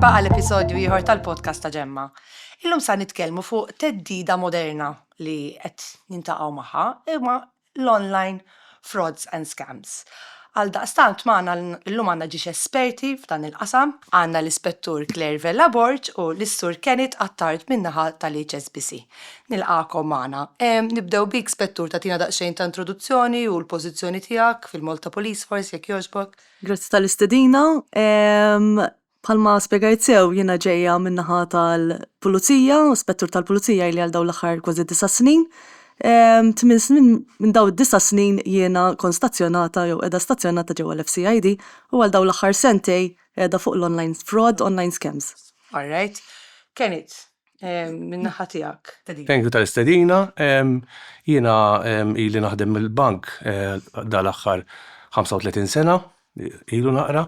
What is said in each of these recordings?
Merħba għal episodju ieħor tal-podcast ta' Ġemma. Illum sa nitkellmu fuq teddida moderna li qed nintaqgħu magħha imma l-online frauds and scams. Għal daqstant magħna llum għandna ġiex esperti f'dan il-qasam, għandna l-Ispettur Claire Vella Borġ u l-Istur Kenneth Attard min-naħa tal-HSBC. Nilqakom magħna. Nibdew bik Spettur tagħtina daqsxejn ta' introduzzjoni u l-pożizzjoni tiegħek fil-Malta Police Force jekk jogħġbok. Grazzi tal-istedina. Palma spiegajt sew jiena ġejja min-naħa tal-Pulizija, Spettur tal-Pulizija li għal dawn l-aħħar kważi 9 snin. 8 snin minn dawn 9 snin jiena kon stazzjonata jew qiegħda stazzjonata ġewwa l-FCID u għal dawn l-aħħar sentej qiegħda fuq l-online fraud, online scams. All right. Kenneth, min-naħa tiegħek. Thank you tal-istedina. Jiena ili naħdem mill-bank dal-aħħar 35 sena. Ilu naqra,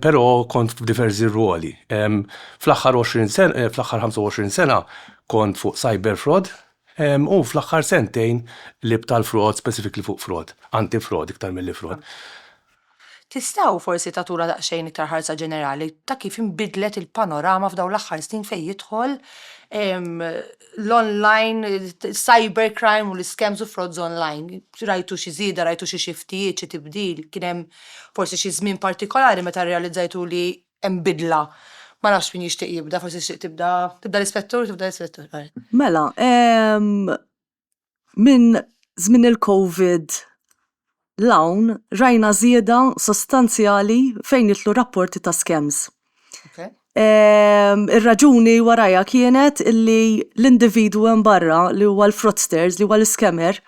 pero kont f'diversi ruoli. Fl-aħħar 25 sena kont fuq cyber fraud u fl-aħħar sentejn lib tal-fraud, specifically fuq fraud, anti-fraud iktar mill-li fraud. Tistgħu forsi tagħtuna daqsxejn iktar ħarsa ġenerali ta' kif inbidlet il-panorama f'dawn l-aħħar snin fejn jidħol l-online cybercrime u l-scams u frauds online. Rajtu xi żieda, rajtu xi xiftijiet, xi tibdil, kien hemm forsi xi żmien partikolari meta rrealizzajtu li hemm bidla. Ma nafx min jixtieq jibda, forsi tibda l-ispettur, Mela, minn żmien il-COVID l-hawn rajna żieda sostanzjali fejn jitlu rapporti ta' scams. Okay. Ir-raġuni warajja kienet illi l-individwu hemm barra li huwa l-fraudsters, li huwa l-scammer,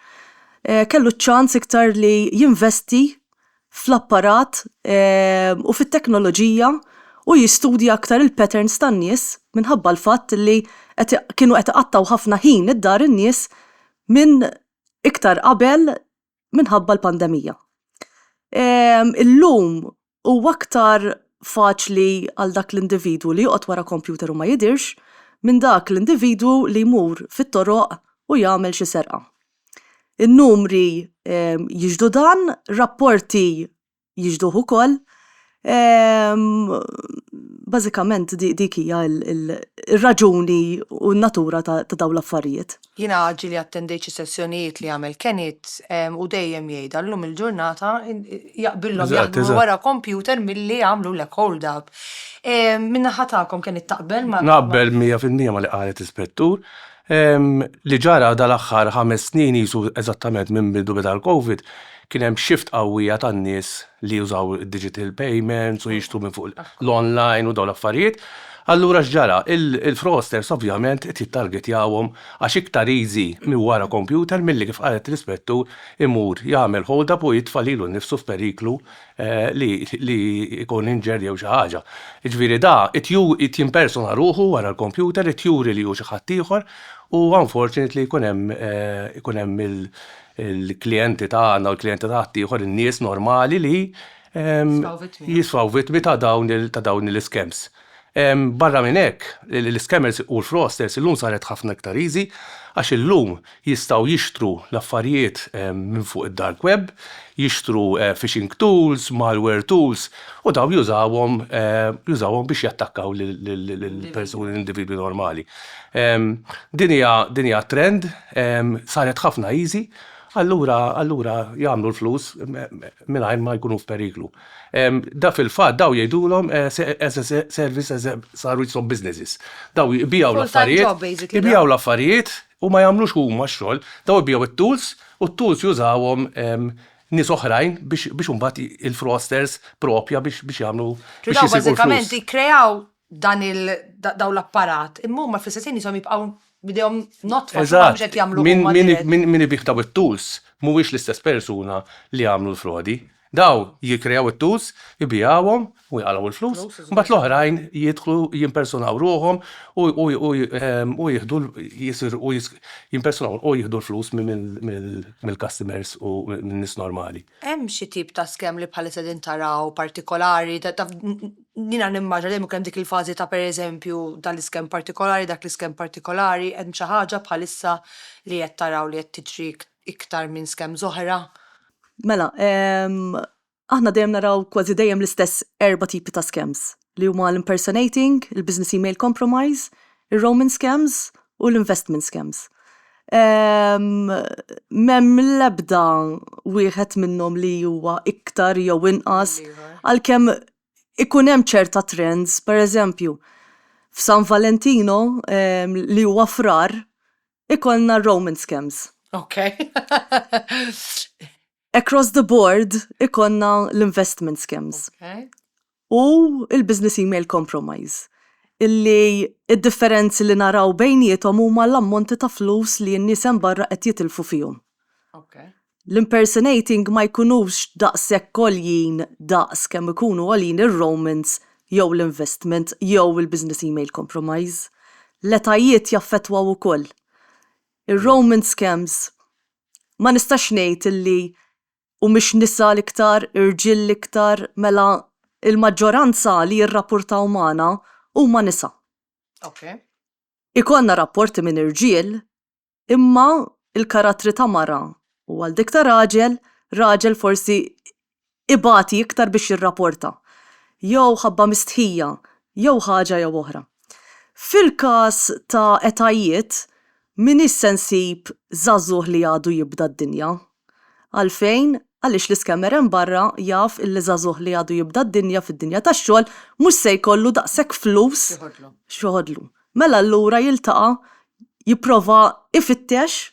kellu ċans iktar li jinvesti fl-apparat u fit-teknoloġija u jistudja aktar il-patterns tan-nies minħabba l-fatt li kienu qed iqattaw ħafna ħin id-dar in-nies minn iktar qabel minħabba l-pandemija. Illum huwa aktar faċli għal dak l-individwu li joqgħod wara kompjuter u ma jidirx minn dak l-individwu li jmur fit-toroq u jagħmel xi serqa. In-numri jiġdu dan, rapporti jiġduh ukoll. Bażikament dik hija l-raġuni u n-natura ta' dawn l-affarijiet. Jiena ġieli attendejt xi sessjonijiet li għamel Kenneth u dejjem jgħidha llum il-ġurnata jaqbillhom jaħdmu wara computer milli jagħmlu lek hold up. Min-naħa tagħkom Kenneth taqbel ma' Naqbel 100% ma li qalet ispettur. Li ġara dal-aħħar 5 snin jisu eżattament minn bidu beda l-COVID kien hemm shift qawwija tan-nies li jużaw digital payments u jixtru minn fuq l-online u dawn l-affarijiet. Allura x'ġara, il-fraudsters ovvjament qed jittargetjawhom għax iktar easy minn wara computer milli kif qalet l-ispettur imur jagħmel hold up u jitfa' lilu nnifsu f'periklu li jkun injured jew xi ħaġa. Jiġifieri da qed jimpersona ruħu wara l-computer, qed juri li hu xi ħadd ieħor u unfortunately jkun hemm il-klijenti tagħna u l-klijenti ta' ieħor in-nies normali li jisfaw vittmi ta' dawn l-scams. Barra minn hekk, l-scammers u l-fraudsters illum saret ħafna iktar easy għax illum jistgħu jixtru l-affarijiet minn fuq id-dark web, jixtru phishing tools, malware tools u daw jużawhom biex jattakkaw lill-persuni l-individwi normali. Din hija trend saret ħafna easy. Allura jagħmlu l-flus mingħajr ma jkunu f'periklu. Da fil-fatt daw jgħidulhom as a service saru jisom businesses. Daw jbijaw l-affarijiet u ma jagħmlux huma x-xogħol, daw jbijaw it-tools u t-tools jużawhom nies oħrajn biex imbagħad il-fraudsters propja biex jagħmlu biex jisibu l-flus. Bażikament jikkreaw daw l-apparat, imma huma fl-istess jisom jibqgħu bidejhom notfa x'għamlu qed jagħmlu huma. Min ibih daw it-tools mhuwiex l-istess persuna li jagħmlu l-frodi. Daw jikkreaw it-tools, jibijawhom u jqalgħu l-flus, mbagħad l-oħrajn jidħlu jimpersonaw ruhom u jieħdu jimpersonaw u jieħdu l-flus mill-customers u min-nies normali. Hemm xi tip ta' scam li bħalissa din taraw partikolari nina nimmaġa dejjem kemm dik il-fażi ta' pereżempju dal-iskem partikolari, dak l-iskem partikolari, hemm xi ħaġa bħalissa li qed taraw li qed tiġri iktar minn scams oħra. Mela, aħna dejjem naraw kważi dejjem l-istess 4 tipi ta' scams. li huma l-impersonating, il-business email compromise, il-Roman scams u l-investment scams. Mem l-ebda wieħed minnhom li huwa iktar jew inqas għalkemm ikun hemm ċerta trends, pereżempju, f'San Valentino li huwa frar ikollna Roman scams. Okay. Across the board ikonna l-investment scams. Okay. U il-business email compromise. Illi id-differenzi li naraw bejnietom huma l-ammonti ta' flus li n-nies hemm barra qed jitilfu fihom. Okay. L-impersonating ma jkunux daqshekk għoljin daqs kemm ikunu għoljin ir-Romans jew l-investment jew il-business email compromise. L-etajiet jaffettwaw ukoll. Ir-Roman scams ma nistax ngħid illi u mhix nisa l-iktar, irġiel l-iktar, mela il-maġġoranza li jirrapportaw magħna huma nisa. Okay. Ikonna rapporti minn irġiel, imma il-karattri ta' mara u għal dik ta' raġel forsi ibati iktar biex jirrapporta. Jew ħabba mistħija, jew ħaġa jew oħra. Fil-każ ta' etajiet, min issensib żagħżugħ li għadu jibda d-dinja. Għalfejn, għaliex l-iskemmer hemm barra jaf illi żagħżugħ li għadu jibda d-dinja fid-dinja tax-xogħol mhux se jkollu daqshekk flus x'joħodlu. Mela allura jiltaqa' jipprova ifittex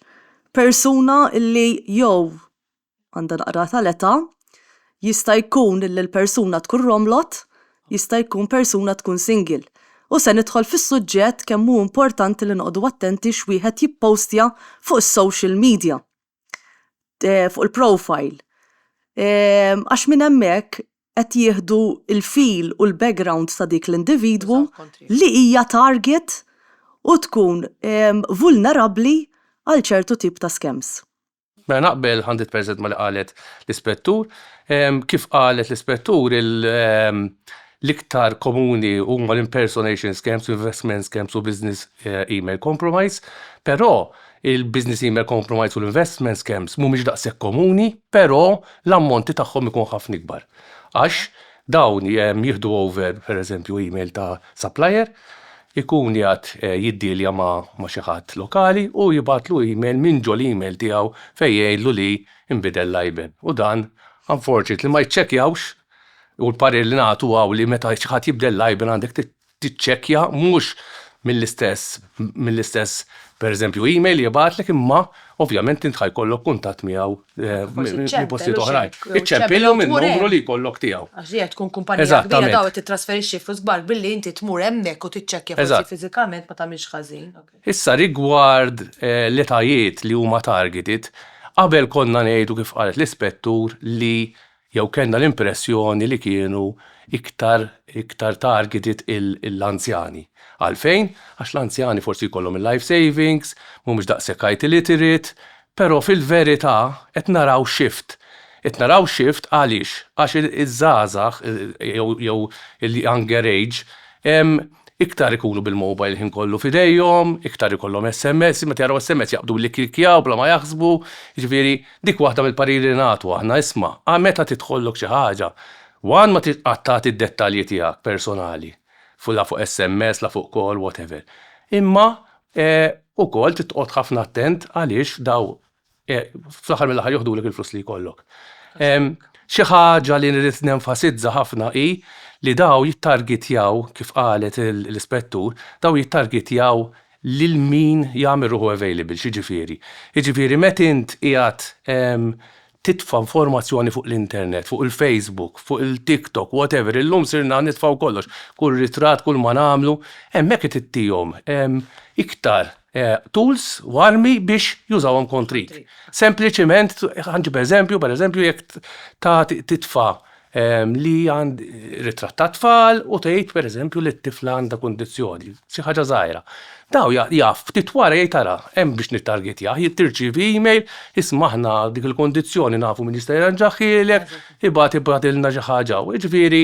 persuna illi jew għandha naqra tal-età, jista' jkun illi l-persuna tkun romlot, jista' jkun persuna tkun single. U se nidħol fis-suġġett kemm hu importanti li noqogħdu attenti x'wieħed jippostja fuq is-social media, fuq il-profile. Għax minn hemmhekk qed jieħdu il-feel u l-background ta' dik l-individwu li hija target u tkun vulnerabbli għal ċertu tip ta' scams. Mela naqbel 100% ma li qalet l-ispettur, kif qalet l-ispettur l-iktar komuni huma l-impersonation scams, investment scams u business email compromise, però il-business email compromise u l-investment scams mhumiex daqshekk komuni, però l-ammonti tagħhom ikun ħafna ikbar. Għax dawn jieħdu over, pereżempju, email ta' supplier, ikun jgħat jiddilja ma' xi ħadd lokali u jibgħatlu email minn ġol email tiegħu fejn jgħidlu li inbidel l-IBAN. U dan, unfortunately, ma jċċekkjawx u l-parir li nagħtu għaw li meta xi ħadd jibdel l-IBAN għandek tiċċekkja mhux mill-istess pereżempju email jibgħatlek imma ovvjament int ħajkollok kuntatt miegħu minn postijiet oħrajn. Iċċempilhom in-numru li jkollok tiegħu. Għax jgħid tkun kumpanija kbira daw titrasferixxi flus kbar billi inti tmur hemmhekk u tiċċekkja forsi fiżikament ma tagħmilx ħażin. Issa rigward l-etajiet li huma targeted, qabel konna ngħidu kif qalet l-ispettur li jew kellna l-impressjoni li kienu iktar targeted l-anzjani. Għalfejn? Għax l-anzjani forsi jkollhom il-life savings, mhumiex daqshekk IT illiterate, però fil-verità qed naraw shift. Qed naraw shift għaliex? Għax iż-żgħażagħ jew il-younger age iktar ikunu bil-mobile ħin kollu fidejhom, iktar ikollhom SMS, meta jaraw SMS jaqbdu li klikjaw bla ma jaħsbu, jiġifieri dik waħda mill-pariri nagħtu aħna isma' meta tidħollok xi ħaġa, ma titqattati d-dettalji tiegħek personali, fuq SMS, la fuq call, whatever. Imma ukoll titqgħod ħafna attent għaliex daw fl-aħħar mill-aħħar joħdulek il-flus li jkollok. Xi ħaġa li nrid nenfasizza ħafna hi li daw jittargetjaw, kif qalet l-ispettur, daw jittargetjaw lil min jagħmel ruħu available, xiġifieri. Jiġifieri meta int qiegħed titfa' informazzjoni fuq l-internet, fuq il-Facebook, fuq il-TikTok, whatever, illum sirna nitfgħu kollox, kull ritratt, kull ma nagħmlu, hemmhekk qed ittihom iktar tools warmi biex jużawhom kontrik. Sempliċement, ħanġib pereżempju jekk titfa' li għand ritratt ta' tfal u tgħid pereżempju li t-tifla għandha kundizzjoni, xi ħaġa żgħira. Daw jaf ftit wara jgħid tara hemm biex nittargetjah, tirċievi email, isma' aħna dik il-kundizzjoni nafu min jista' jirranġaħilek, ibagħtilna xi ħaġa. Jiġifieri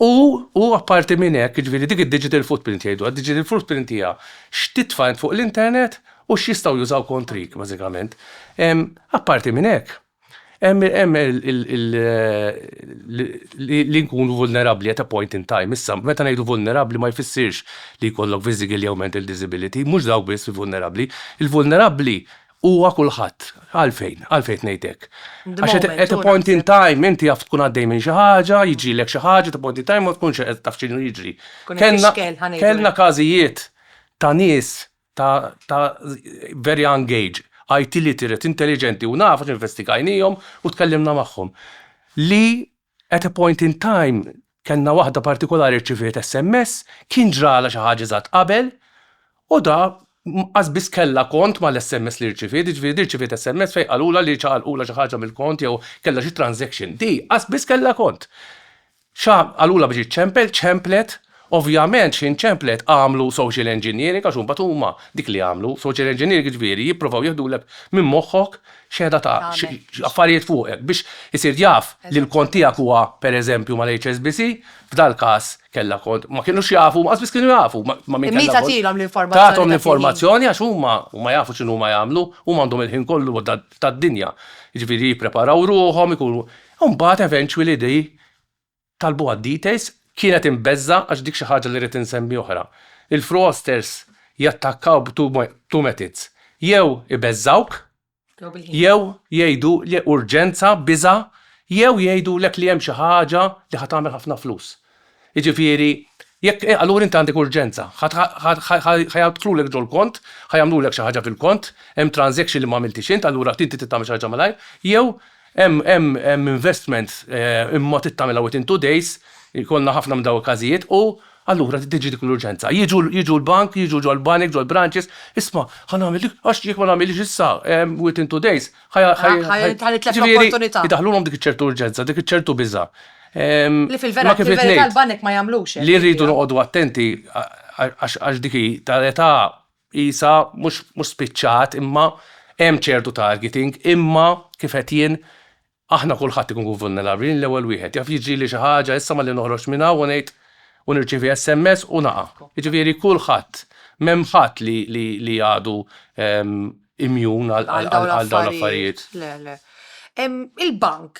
u apparti minn hekk, jiġifieri dik id-digital footprint jgħidu, id-digital footprint hija x'titfa' fuq l-internet u x'jistgħu jużaw kontrik bażikament. Apparti minn hekk, hemm li nkunu vulnerabbli at a point in time. Issa, meta ngħidu vulnerabbli ma jfissirx li jkollok physical jew mental disability, mhux dawk biss vulnerabbli. Il-vulnerabbli huwa kulħadd. Għalfejn ngħidlek. Għax at a point in time inti jaf tkun għaddej minn xi ħaġa, jiġrilek xi ħaġa, at a point in time ma tkunx qed taf x'inhu jiġri. Kellna każijiet ta' nies ta' very young age, IT literate, intelligenti, u nafu investigajnijom u tkellimna magħhom. Li at a point in time kellna waħda partikolari rċiviet SMS, kien ġrala xi ħaġa żgħat qabel, u da qasbis kellha kont mal-SMS li rċiviet, jiġifieri rċiviet SMS fejn qalula li ċaqalqula xi ħaġa mill-kont jew kellha xi transaction. Di qasbis kellha kont. Qalula biex ċemplet. Ovvjament xi nċemplet għamlu social engineering għax imbagħad huma dik li għamlu social engineering ġifieri jippruvaw jieħdulek minn moħħok x'għeda ta' affarijiet fuqek biex isir jaf li l-kont tiegħek huwa pereżempju mal-HSBC, f'dal każ kellha kont ma kienux jafu, qasbis kienu jafu ma min kellha. Tagħtilhom l-informazzjoni. Tagħthom l-informazzjoni għax huma jafu x'inhu ma jagħmlu, huma għandhom il-ħin kollu tad-dinja. Jiġifieri jippreparaw ruħhom ikunu. Mbagħad eventually di talbu għad-details kienet imbeżza għax dik xi ħaġa li rrid insemmi oħra. Il-fraudsters jattakkaw b'two methods. Jew ibeżżawk, jew jgħidu li urġenza, biża', jew jgħidulek li hemm xi ħaġa li ħad tagħmel ħafna flus. Jiġifieri, jekk allura inti għandek urġenza, ħajadħlulek ġol kont, ħajamlulek xi ħaġa fil-kont, hemm transaction li ma għamiltix int, allura inti titgħamel xi ħaġa malajr, jew hemm investment imma titgħamilha within 2 days, jkollna ħafna minn dawn il-każijiet u allura tiġi dik l-urġenza. Jiġu l-bank, jiġu ġol banek, ġol branches, isma' ħanagħmel għax jekk ma nagħmilx issa within 2 days. Idaħħluhom dik iċ-ċertu urġenza, dik iċ-ċertu biża'. Li fil-verità l-banek ma jagħmlux. Li rridu noqogħdu attenti għax dik tal-età isa mhux spiċċat imma hemm ċertu targeting imma kif qed jien aħna kulħadd ikun vulnerabbli l-ewwel wieħed. Jaf jiġri xi ħaġa issa malli noħroġ minn hawn u ngħid u nirċievi SMS u naqa'. Jiġifieri kulħadd m'hemm ħadd li għadu imjun għal dawn l-affarijiet. Le. Il-bank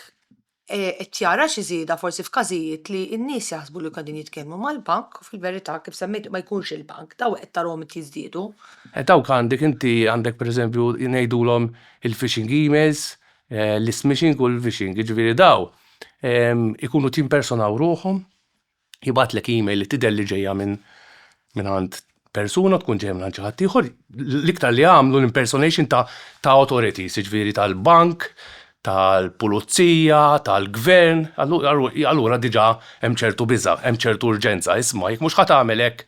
qed jara xi żieda forsi f'każijiet li n-nies jaħsbu li qegħdin jitkellmu mal-bank u fil-verità kif semmejt ma jkunx il-bank, daw qed tarahom qed jiżdiedu. Dawk għandek pereżempju ngħidulhom il-phishing emails, l-smishing u l-phishing, jiġifieri daw ikunu timpersonaw ruħhom, jibatlek email li tidher li ġejja minn għand persuna tkun ġejja minn għand xi ħadd ieħor, l-iktar li għamlu l-impersonation ta' authorities, jiġifieri tal-bank, tal-pulizija, tal-gvern, allura diġà hemm ċertu biża', hemm ċertu urġenza, isma' jekk mhux ħadd tagħmel hekk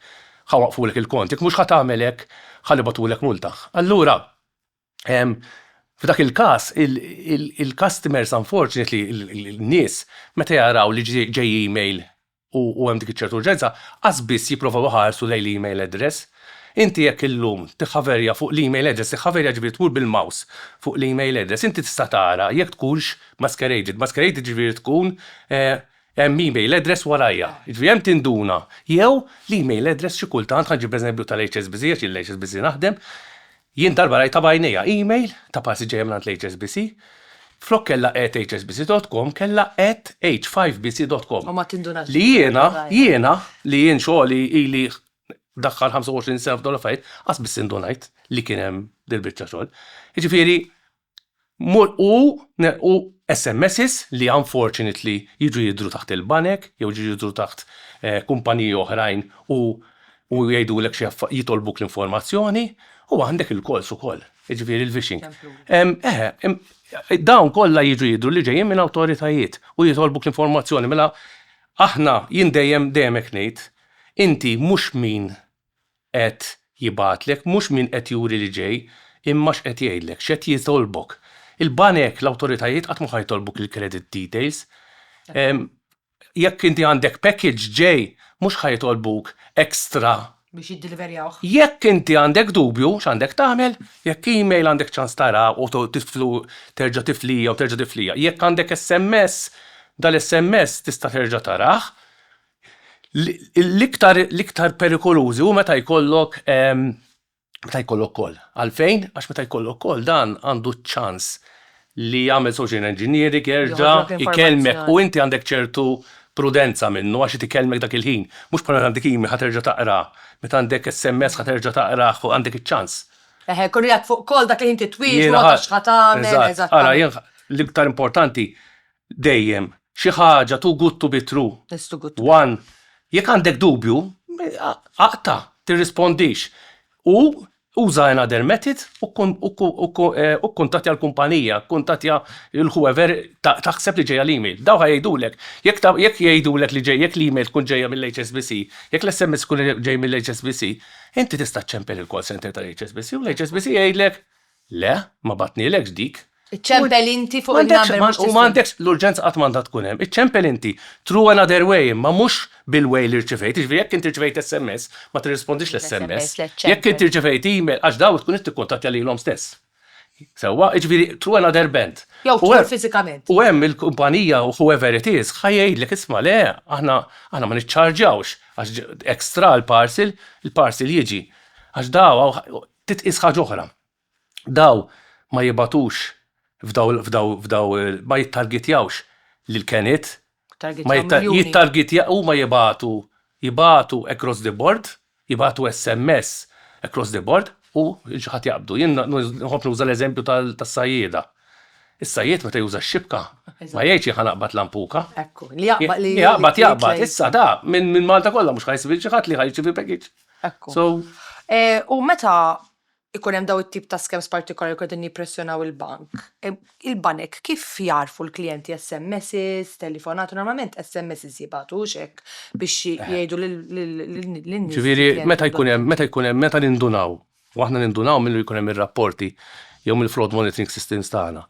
ħawaqfulek il-kont, jekk mhux ħadd tagħmel hekk ħallibatulek multa. Allura f'dak il-każ, il-customers unfortunately, il-nies, meta jaraw li ġej email u hemm dik iċ-ċertu urġenza, qasbiss jippruvaw ħarsu lejn l-email address. Inti jekk illum tiħħaverja fuq l-email address, tiħħaverja ġifieri tmur bil-mouse fuq l-email address, inti tista' tara jekk tkunx masqueraded. Masqueraded ġifieri tkun hemm email address warajja. Ġifieri hemm tinduna. Jew l-email address xi kultant ħanġib pereżempju tal-HSBC għax il-HSBC naħdem. Jien darba rajta bajnejja email ta' passi ġejja minn l-HSBC, flok kellha @hsbc.com kellha @h5bc.com. U ma tindunax. Li jiena li jien xogħli ili daħħal 25 sena f'dawn l-affarijiet, qasbis indunajt li kien hemm dil-biċċa xogħol. Jiġifieri u SMSs li unfortunately jiġu jidhru taħt il-banek jew jiġu jidhru taħt kumpaniji oħrajn u jgħidulek xi jitolbuk l-informazzjoni u għandek il-calls ukoll, jiġifieri il-phishing. Dawn kollha jiġu jidhru li ġejjin minn awtoritajiet u jitolbuk l-informazzjoni mela aħna jien dejjem hekk ngħid, inti mhux min qed jibatlek, mhux min qed juri li ġej, imma x'qed jgħidlek, x'qed jitolbok. Il-banek l-awtoritajiet qatt ma ħajtolbuk il-credit details. Jekk inti għandek package ġej, mhux ħajtolbuk extra biex jiddeliverjawh. Jekk inti għandek dubju x'għandek tagħmel, jekk email għandek ċans tara u terġa' tiflija u terġa' tiflija. Jekk għandek SMS, dal-SMS tista' terġa' tarah. L-iktar perikolużi u meta jkollok call. Għalfejn? Għax meta jkollok call dan għandu ċans li jagħmel social engineering jerġa' Joħodlok ikellmek informazzjoni. u inti għandek ċertu prudenza minnu għax ikellmek dak il-ħin. Mhux bħala għandek email ħaterġa' taqra, meta għandek SMS ħaterġa' taqra u għandek iċ-ċans. Kun jgħak fuq kol dak li inti twieġ, Jiena ma tax ħatamel, Eżatt. Ara, jien l-iktar importanti dejjem xi ħaġa too good to be true. Nistu gut. One, jekk għandek dubju, aqta, tirrispondix. U uża another method u kuntatja l-kumpanija, kuntatja l-whoever taħseb li ġejja l-email. Daw ħajdulek. Jekk jgħidulek li ġej, jekk l-email tkun ġejja mill-HSBC, jekk l-SMS tkun ġej mill-HSBC, inti tista' ċempel il-call center tal-HSBC u l-HSBC jgħidlek, le, ma batnilek dik. Iċċempel inti fuq il-number mhux U m'għandekx l-urġenza qatt m'għandha tkun hemm. Iċċempel inti through another way, ma mhux bil-way li rċevejt. Jiġifieri jekk inti rċevejt SMS, ma tirrispondix l-SMS. Jekk inti rċevejt email għax daw tkun inti tikkuntattja lilhom stess. Sewwa, jiġifieri through another band. Jew tmur fiżikament. U hemm il-kumpanija u whoever it is ħajjgħidlek isma' le, aħna ma niċċarġawx għax ekstra l-parcel, il-parcel jiġi. Għax daw titqis ħaġa oħra. Daw ma jibatux f'daw ma jittargetjawx lil-kenit, ma jittargetjaw u ma jibatu across the board, jibatu SMS across the board u ġaħat jaqbdu. Jien nħobb nuża l-eżempju tas-sajjieda. Is-sajjied meta juża x-xibka, ma jgħidx ħanaqbad lampuka. Ekku, li jaqbad li. Jaqbad, issa da, minn Malta kollha mhux ħajsib xi ħadd li ħajċivi package. Ekku. So, U meta ikun hemm daw it-tip ta' scams partikolari qegħdin jippressjonaw il-bank. Il-banek kif jarfu l-klijenti SMS, telefonatu, normalment SMS jibgħatu hekk biex jgħidu lin-nies. ġifieri meta jkun hemm meta nindunaw, u aħna nindunaw millu jkun hemm ir-rapporti jew mill-fraud monitoring systems tagħna.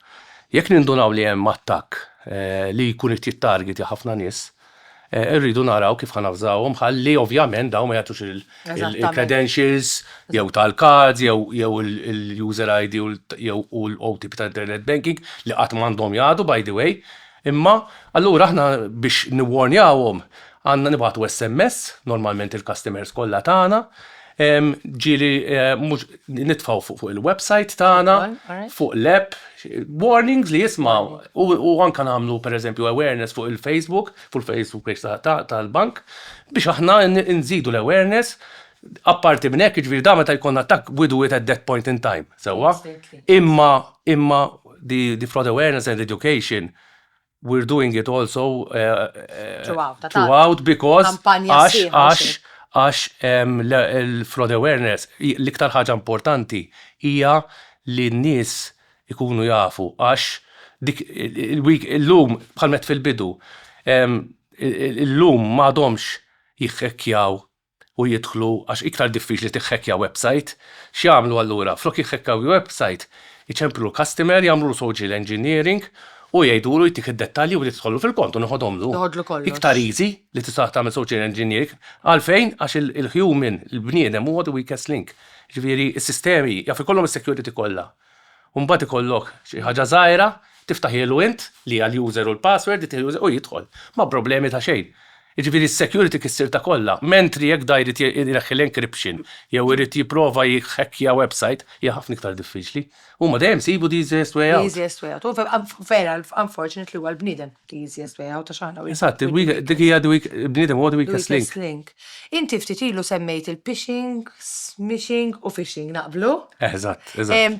Jekk nindunaw li hemm attakk li jkun qed jittargeti ħafna nies, irridu naraw kif ħanafżawhom ħalli ovvjament daw ma jagħtux il-credentials jew tal-cards jew il-user ID jew l-OTP ta' internet banking li qatt m'għandhom jagħtu by the way. Imma allura aħna biex niwarnjawhom għandna nibagħtu SMS normalment il-customers kollha tagħna. Ġieli mhux nitfgħu fuq il-website tagħna, fuq l-app, warnings li jismaw u anke nagħmlu pereżempju awareness fuq il-Facebook, fuq il-Facebook page tal-bank biex aħna nżidu l-awareness. Apparti minn hekk jiġifieri da meta jkun attakk we do it at that point in time. Sewwa. Imma the fraud awareness and education we're doing it also throughout because għax il-fraud awareness, l-iktar ħaġa importanti hija li n-nies ikunu jafu għax dik il-lum bħalmet fil-bidu, il-lum m'għadhomx jikħekkjaw u jidħlu għax iktar diffiċli tiħħekkja website. X'jagħmlu allura? Flok jikħekkjaw website, jiċemplu customer, jagħmlu social engineering u jgħidulu jtik id-dettalji u li tidħollu fil-kont u noħodhomlu. Iktar easy li tista' tagħmel social engineering għalfejn għax il-human, il-bniedem huwa the weakest link. Ġifieri s-sistemi jaf ikollhom is-security kollha. U mbagħad ikollok xi ħaġa żgħira tiftaħ ilu int li għall-user u l-password u jidħol. Ma problemi ta' xejn. Jiġifieri s-security kissir ta' kollha, mentri jekk da jrid jidħħel l-encryption jew irid jipprova jikħekkja website hija ħafna iktar diffiċli. Huma dejjem sibu the easiest way out. Easiest way out. Vera, unfortunately huwa l-bniedem the easiest way out għax aħna. Eżatt, dik hija bniedem huwa the weakest link. Inti ftit ilu semmejt il-phishing, smishing u phishing naqblu. Eżatt.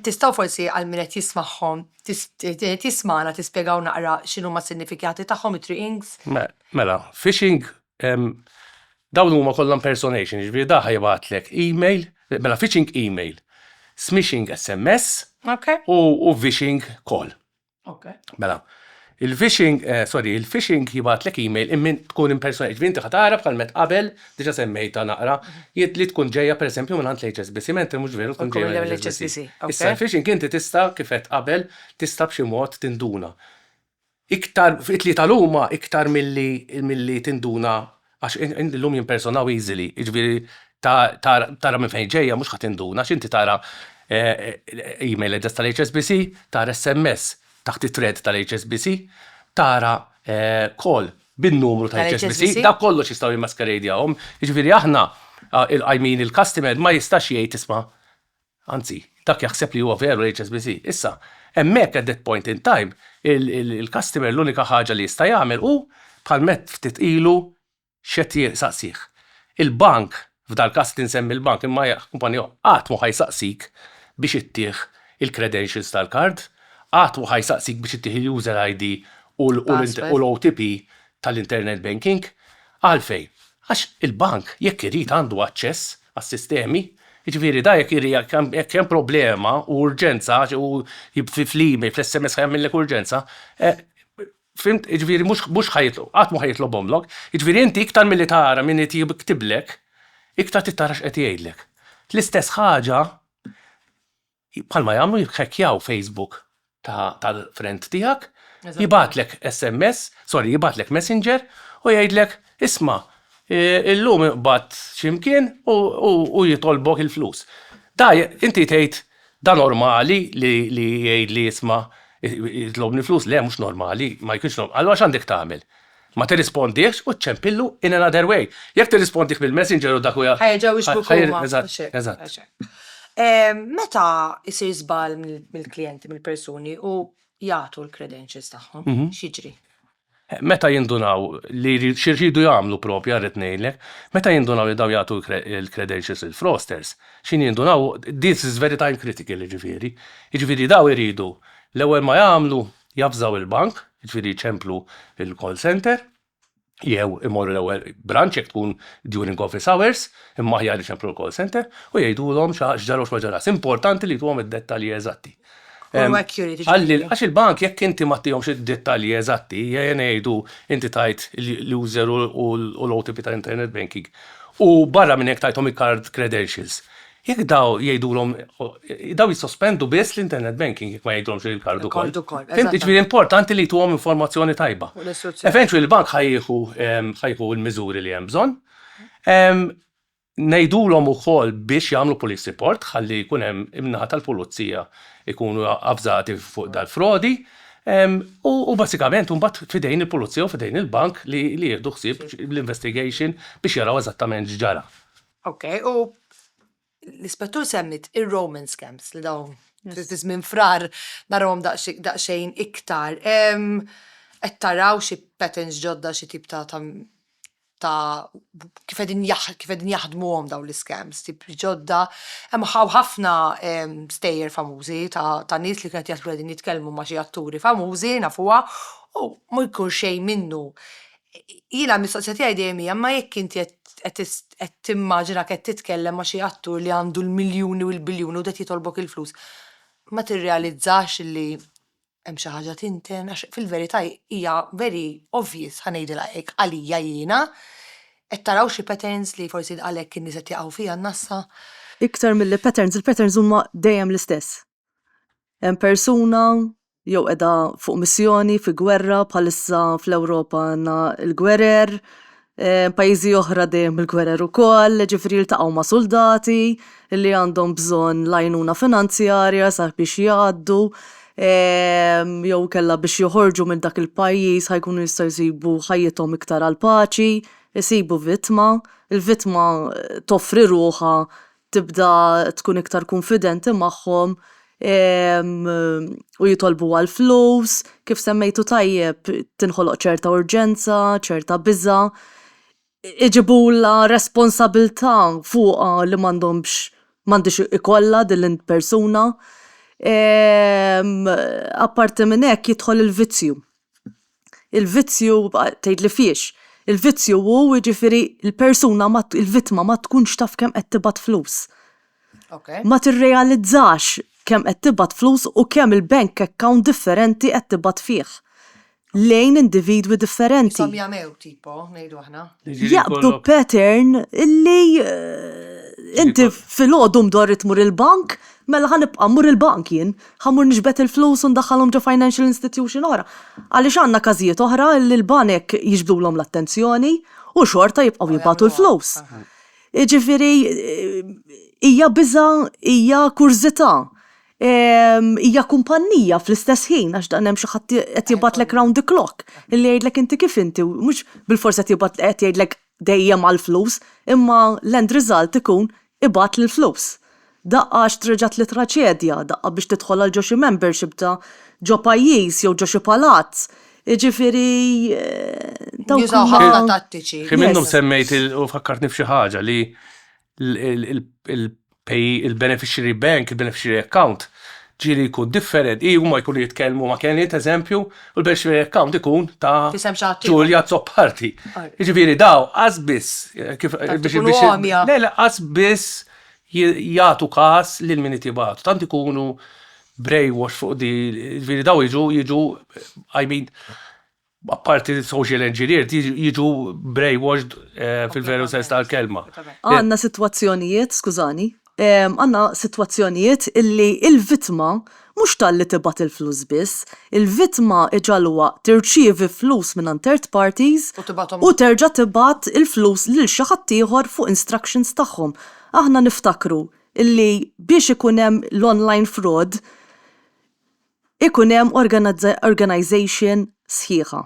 Tistgħu forsi għal min qed jismagħhom tismana tispjegaw naqra x'inhu ma' sinifikati tagħhom it-three inks. Mela, phishing dawn huma kollha impersonation, ġifieri da ħajbagħtlek email, mela phishing email, smishing SMS u phishing call. Mela, il-phishing jibgħatlek email immin tkun impersonation, ġifieri inti ħatara bħalmet qabel diġà semmejta naqra li tkun ġejja pereżempju minn l-HSBC, mentre mhux veru tkun ġejja mill-HSBC. Issa il-phishing inti tista' kif qed qabel tista' b'xi mod tinduna. Iktar, it-li tal-huma iktar milli tinduna, għax l-lum jimpersonaw easily, iġviri tara minn fejn ġejja, mux ħat induna, għax inti tara email address tal-HSBC, tara SMS taħt it-thread tal-HSBC, tara call bin-numru tal-HSBC, da kollox jistaw jimmaskeredjawhom, iġviri aħna, il-customer ma jistax jgħid isma' Anzi, dak jaħseb li huwa veru HSBC. Issa, hemmhekk at that point in time, il-customer l-unika ħaġa li jista' jagħmel hu bħalmet ftit ilu x'qed jisaqsih. Il-bank, f'dal każ tinsemmi il-bank imma kumpanija qatt ma ħajsaqsik biex ittieħ il-credentials tal-kard, qatt ma ħajsaqsik biex ittieħ il-user ID u l-OTP tal-internet banking. Għalfejn, għax il-bank jekk irid għandu aċċess għas-sistemi, jiġifieri da jekk hemm problema u urġenza u fl-email, fl-SMS ħajjagħmellek urġenza, fimt, jiġifieri mhux ħajitlu, qatt ma ħajitlobhomlok, jiġifieri inti iktar milli tara min qed jiktiblek, iktar tittara x'qed jgħidlek. L-istess ħaġa bħalma jagħmlu jikħekkjaw Facebook tal-friend tiegħek, jibgħatlek SMS, jibgħatlek Messenger u jgħidlek isma' illum iqbad x'imkien u jitolbok il-flus. Da inti tgħid da normali li jgħid li isma' jitlobni flus, le mhux normali, ma jkunx normali. Allura x'għandek tagħmel? Ma tirrispondix u tċempillu in another way. Jekk tirrispondih bil-Messenger u dak huwa ħajġaw ixbukuma. Eżatt. Meta jsir żball mill-klijenti, mill-persuni u jagħtu l-credentials tagħhom, x'jiġri? Meta jindunaw li xirridu jagħmlu propja rrid ngħidlek, meta jindunaw li daw jagħtu l-credentials il-fraudsters, x'in jindunaw this is very time critical jiġifieri. Jiġifieri daw iridu l-ewwel ma jagħmlu jafżaw il-bank, jiġifieri jċemplu il-call center, jew imorru l-ewwel branch jekk tkun during office hours, imma aħjar jċemplu l-call center u jgħidulhom x'ġara u x'ma Importanti li tuhom id-dettalji eżatti. Għax il-bank jekk inti ma tihomx id-dettalji eżatti, jgħidu inti tajt l-user u l-OTP ta' internet banking. U barra minn hekk tajthom il-card credentials. Jekk daw jgħidulhom daw jissospendu biss l-internet banking jekk ma jgħidulhomx il-card ukoll. Fimti ġifieri importanti li tuhom informazzjoni tajba. Eventually il-bank ħajħu l-miżuri li hemm bżonn. Ngħidulhom ukoll biex jagħmlu police report ħalli jkun hemm imnaħa tal-pulizija ikunu avżati fuq dal-frodi u basikament mbagħad fidejn il-pulizija u fidejn il-bank li jieħdu ħsieb l-investigation biex jaraw eżattament x'ġara. Okay, u l-ispettur semmit ir-Roman scams li dawn minn frar narahom daqsxejn iktar. Qed taraw xi patterns ġodda xi tip ta' kif qegħdin jaħdmuhom dawn l-scams, tip ġodda, hemm ħafna stejjer famużi ta' nies li kienet jaħsbu qegħdin jitkellmu ma' xi atturi famużi nafuha u ma jkun xejn minnu. Jiena mistoqsija tiegħi dejjem hija ma jekk inti qed timmaġina qed titkellem ma' xi attur li għandu l-miljuni u l-biljuni u qed jitolbok il-flus, ma tirrealizzax li hemm xi ħaġa tinten għax fil-verità hija very obvious ħanejdilha hekk għalija jiena qed taraw xi patterns li forsi għalhekk in-nies qed jaqgħu fiha n-nassa. Iktar mill-patterns, il-patterns huma dejjem l-istess. Hemm persuna jew qiegħda fuq missjoni fi gwerra bħalissa fl-Ewropa għandna l-gwerer, pajjiżi oħra dejjem il-gwerer ukoll, ġifieri jiltaqgħu ma' soldati li għandhom bżonn għajnuna finanzjarja sabiex jgħaddu. Jew kella biex joħorġu minn dak il-pajjiż ħajkunu jistgħu jsibu ħajjithom iktar għal paċi, jsibu vittma, il-vittma toffri ruħha tibda tkun iktar konfidenti magħhom u jitolbu għal flus, kif semmejtu tajjeb tinħoloq ċerta urġenza, ċerta biża', iġibula responsabilità fuqha li m'għandix ikollha din il-persuna. Apparti minn hekk jidħol il-vizzju. Il-vizzju tgħid li fiex. Il-vizzju hu jiġifieri il-persuna il-vittma ma tkunx taf kemm qed tibgħat flus. Ma tirrealizzax kemm qed tibgħat flus u kemm il-bank account differenti qed tibgħat fih. Lejn individwi differenti. Jamew tipo, ngħidu aħna. Jaqbdu pattern illi inti fil-għodu mdorri tmur il-bank, mela ħanibqa' mmur il-bank jien, ħammur niġbed il-flus u ndaħħalhom ġo financial institution oħra. Għaliex għandna każijiet oħra li l-banek jiġbdulhom l-attenzjoni u xorta jibqgħu jibgħatu l-flus. Jiġifieri hija biża' hija kurżità. Hija kumpanija fl-istess ħin għax dan hemm xi ħadd qed jibgħatlek round the clock illi jgħidlek inti kif inti mhux bil-forsi qed jgħidlek dejjem għall-flus, imma l-end result ikun ibgħat lill-flus. daqqa għax treġat li traċedja, daqqa biex tidħol għal ġo xi membership ta' ġo pajjiż jew ġo xi palazz. Jiġifieri Jużaw ħafna tattiċi. Kien minnhom semmejt u fakkartni f'xi ħaġa li il-beneficiary bank, il-beneficiary account, ġiri jkun differenti, huma jkunu jitkellmu ma' klient eżempju, u l-beneficiary account ikun ta' Fisem xi ħadd Ġulja Zopparti. Jiġifieri daw qasbis kif ikunu għomja. Le qasbis jagħtu każ lil min itibatu. Tant ikunu brainwash fuq di, jiġifieri daw jiġu I mean apparti social engineer jiġu brainwashed fil-veru sens tal-kelma. Għandna sitwazzjonijiet, skużani, għandna sitwazzjonijiet illi il-vittma mhux tal-li tibgħat il-flus biss, il-vittma iġalwa tirċievi flus minn third parties u terġa' tibgħat il-flus lil xi ħadd ieħor fuq instructions tagħhom. Aħna niftakru illi biex ikun hemm l-online fraud ikun hemm organization sħiħa.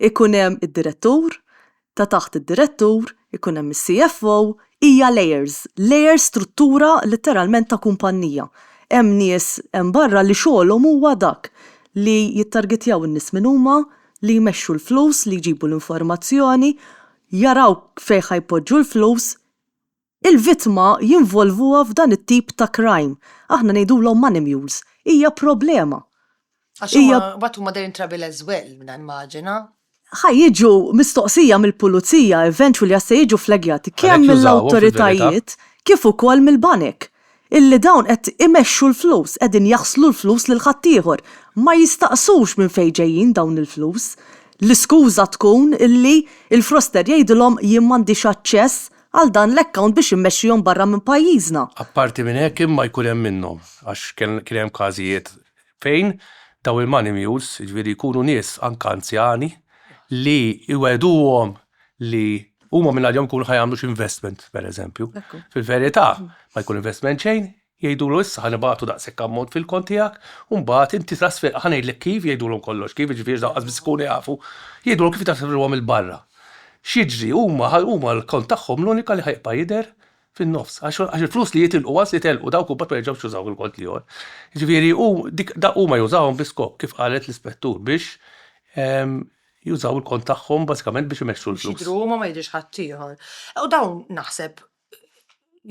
Ikun hemm id-direttur, ta' taħt id-direttur, ikun hemm is-CFO, hija layers struttura letteralment ta' kumpanija. Hemm nies hemm barra li xogħolhom huwa dak li jittargetjaw in-nies minn huma, li jmexxu l-flus, li jġibu l-informazzjoni, jaraw fejn ħajpoġġu l-flus, il-vittma jinvolvuha f'dan it-tip ta' crime. Aħna ngħidulhom money mules. Hija problema. Għax what huma they're in trouble as well, immaġina. Jiġu mistoqsija mill-pulizija, eventually għassa jiġu flagjati kemm mill-awtoritajiet kif ukoll mill-banek. Illi dawn qed imexxu l-flus, qegħdin jaħslu l-flus lil ħaddieħor. Ma jistaqsux minn fejn ġejjin dawn il-flus. L-iskuża tkun illi il-froster jgħidilhom jien m'għandix aċċess għal dan l-account biex immexxihom barra minn pajjiżna. Apparti minn hekk imma jkun hemm minnhom għax kien hemm każijiet fejn daw il-money mules, jiġifieri jkunu nies anke anzjani li jweduhom li huma minn għal-jom kunu ħajamlu investment, per eżempju. Fil-verità, ma jkun investment xejn, jgħidulu issa ħanibatu daqshekk ammont fil-kont tiegħek, u mbagħad inti trasfer ħanejdlek kif jgħidulhom kollox, kif jiġifieri daqqas biss ikunu jafu, jgħidulhom kif jitrasferuhom il-barra. X'jiġri huma l-kont tagħhom l-unika li ħajbqa' jidher fin-nofs, għax il-flus li jitilqu għas li telqu dawk u bat ma jerġgħux jużaw il-kont liħor. Jiġifieri huma jużawhom biskop kif qalet l-ispettur biex jużaw il-kont tagħhom basikament biex imexxu l-flus. Xidru huma ma jidhirx ħadd ieħor. U dawn naħseb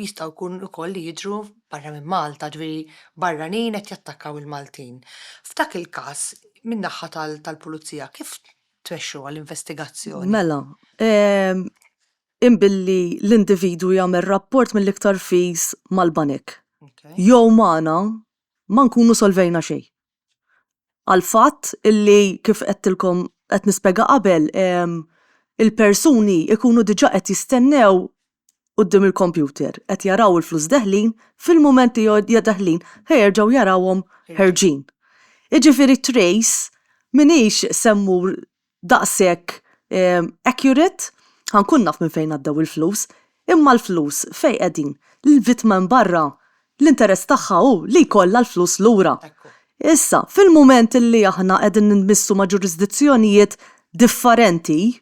jistgħu jkunu wkoll li jiġru barra minn Malta, ġifieri barranin qed jattakkaw il-Maltin. F'dak il-każ min-naħa tal-pulizija kif twexxu għall-investigazzjoni? Mela, imbilli l-individwu jagħmel rapport mill-iktar fis mal-banek. Jew magħna ma nkunu solvejna xejn. Għal-fatt illi kif qedtilkom qed nispjega qabel, il-persuni ikunu diġà qed jistennew quddiem il-kompjuter, qed jaraw il-flus deħlin, fil-mument li daħlin ħerġgħu jarawhom ħerġin. Jiġifieri trace m'iniex semmur daqshekk accurate, ħankun naf minn fejn għaddew il-flus, imma l-flus fejn qegħdin l-vittma barra l-interess tagħha hu li jkollha l-flus lura. Issa, fil-moment li aħna qegħdin nmissu ma' ġurisdizzjonijiet differenti,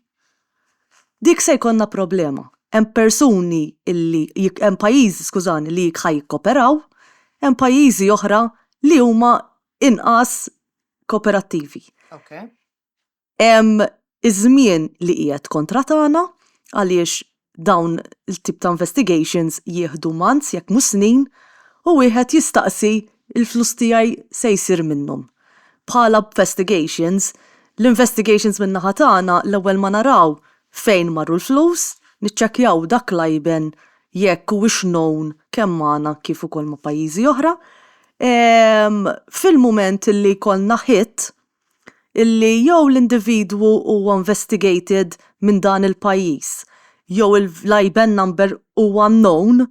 dik se jkollna problema. Hemm persuni hemm pajjiżi skużani li ħajkooperaw, hemm pajjiżi oħra li huma inqas kooperattivi. Hemm iż-żmien li qiegħed kontra tagħna għaliex dawn il-tip ta' investigations jieħdu months jekk mhux snin u wieħed jistaqsi il-flus tiegħi se jsir minnhom. Bħala investigations, l-investigations min-naħa tagħna l-ewwel ma naraw fejn marru l-flus, niċċekkjaw dak lajben jekk huwiex known kemm magħna kif ukoll ma' pajjiżi oħra. Fil-mument illi jkollna hit illi jew l-individwu huwa investigated minn dan il-pajjiż, jew il-lajben number huwa unknown,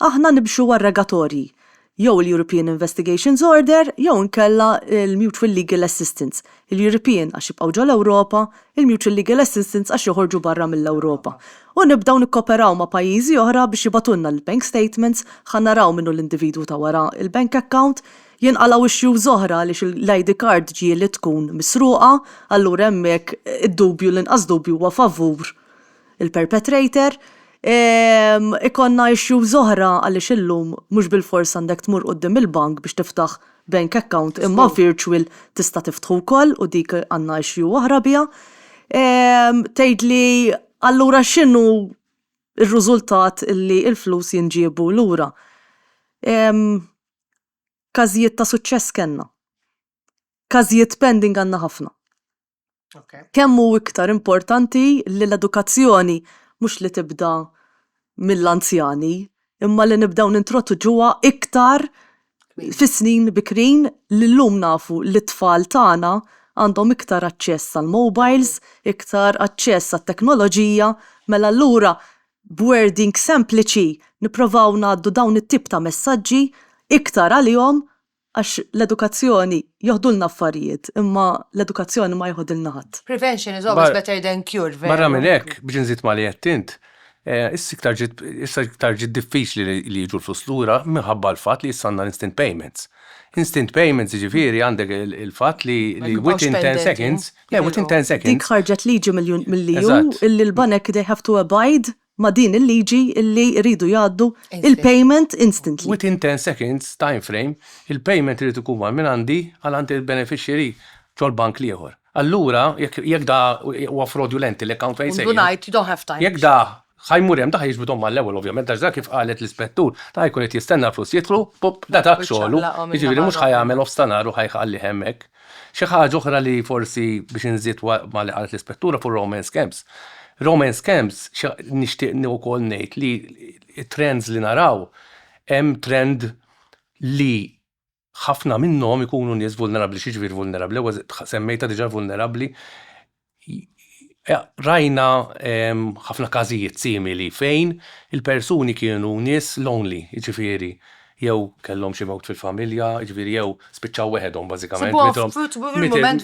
aħna nibxu għar-regatorji. Jew il-European Investigations Order, jew nkella il-Mutual Legal Assistance. Il-European għax jibqgħu ġol Ewropa, il-Mutual Legal Assistance għax joħorġu barra mill-Ewropa. U nibdew nikkoperaw ma' pajjiżi oħra biex jibatunna l-bank statements, ħannaraw minnu l-individwu ta' wara il-bank account, jinqalaw issues oħra għaliex l-ID card ġie li tkun misruqa, allura hemmhekk id-dubju l-inqas dubju huwa favur il-perpetrator. Ikonna issues oħra għaliex illum mhux bil-fors għandek tmur qudiem il-bank biex tiftaħ bank account imma virtual tista' tiftħu wkoll u dik għandna issue oħra biha. Tgħidli allura x'inhu r-riżultat li l-flus jinġiebu lura. Każijiet ta' suċċess kellna. Każijiet pending għandna ħafna. Kemm hu iktar importanti li l-edukazzjoni mhux li tibda mill-anzjani, imma li nibdew nintroduġuha iktar fis-snin bikrin li llum nafu li t-tfal tagħna għandhom iktar aċċess għal mobiles, iktar aċċess għat teknoloġija, mela allura b'wording sempliċi nippruvaw ngħaddu dawn it-tip ta' messaġġi iktar għalihom għax l-edukazzjoni joħdulna affarijiet, imma l-edukazzjoni ma jħodilna ħadd. Prevention is always better than cure. Barra minn hekk biex nżid ma li qed int, issa iktar ġid diffiċli li jiġu l-flus lura minħabba l-fatt li jissanna instant payments. Instant payments jiġifieri għandek il-fatt li within 10 seconds, within 10 seconds. Dik ħarġet liġi mill-EU illi l-banek they have to abide ma din il-liġi illi rridu jgħaddu il-payment instantly. Within 10 seconds time frame, il-payment irid ikun minn għandi għal għand il-beneficiary ġol bank ieħor. Allura, jekk da huwa fraudulent l-account fejn sejjer. Tonight, you don't have time. Jekk da ħajmur hemm daħ jiġbidhom mal-ewwel ovvjament għax kif qalet l-ispettur, da jkun qed jistenna l-flus jidħlu, pop da dak xogħlu. Jiġifieri mhux ħajjagħmel offstanar u ħajħalli hemmhekk. Xi ħaġa oħra li forsi biex inżid ma li qalet l-ispettura fuq romance scams. Romance scams nixtieq wkoll ngħid li trends li naraw hemm trend li ħafna minnhom ikunu nies vulnerabbli, xiġifieri vulnerabbli, semmejta diġà vulnerabbli. Rajna ħafna każijiet simili fejn il-persuni kienu nies lonely, jiġifieri jew kellhom xi mewt fil-familja, jiġifieri jew spiċċaw weħedhom bażikament. Mitilhom